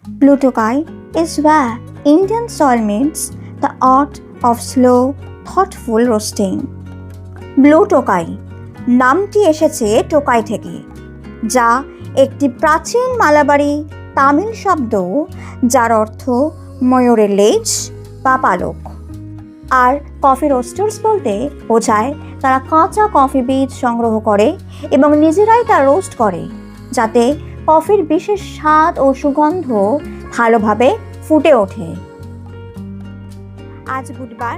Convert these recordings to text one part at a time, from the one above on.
Blue Tokai is where Indian soil meets the art of slow, thoughtful roasting. Blue Tokai নামটি এসেছে টোকাই থেকে, যা একটি প্রাচীন মালাবারি তামিল শব্দ যার অর্থ ময়ূরের লেজ বা পালক। আর কফি রোস্টার্স বলতে বোঝায় তারা কাঁচা কফি বীজ সংগ্রহ করে এবং নিজেরাই তা রোস্ট করে, যাতে কফির বিশেষ স্বাদ ও সুগন্ধ ভালোভাবে ফুটে ওঠে। আজ বুধবার,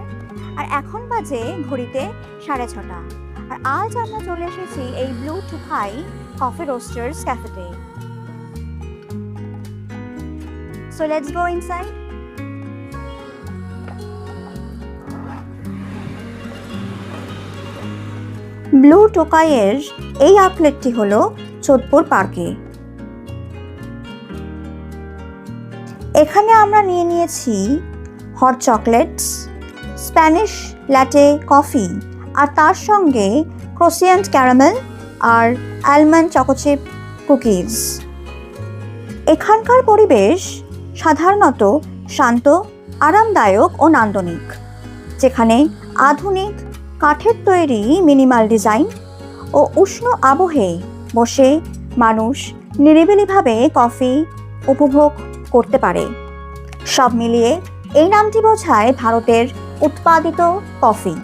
আর এখন বাজে ঘড়িতে 6:30, আর আজ আমরা চলে এসেছি এই ব্লু টোকাই কফি রোস্টার্স ক্যাফেতে। So let's go inside. Blue টোকাইয়ের এই আউটলেটটি হলো যোধপুর পার্কে। এখানে আমরা নিয়েছি hot chocolates, Spanish latte coffee, আর তার সঙ্গে ক্রোসিয়েন্ট ক্যারামেল আর আলমন্ড চকোচিপ কুকিজ। এখানকার পরিবেশ সাধারণত শান্ত, আরামদায়ক ও নান্দনিক, যেখানে আধুনিক কাঠের তৈরি মিনিমাল ডিজাইন ও উষ্ণ আবহে বসে মানুষ নিরিবিলিভাবে কফি উপভোগ করতে পারে। সব মিলিয়ে এই নামটি বোঝায় ভারতের উৎপাদিত কফি,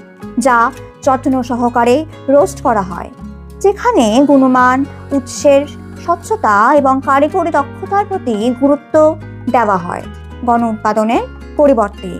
যা যত্ন সহকারে রোস্ট করা হয়, যেখানে গুণমান, উৎসের স্বচ্ছতা এবং কারিগরি দক্ষতার প্রতি গুরুত্ব দেওয়া হয় গণ উৎপাদনের পরিবর্তে।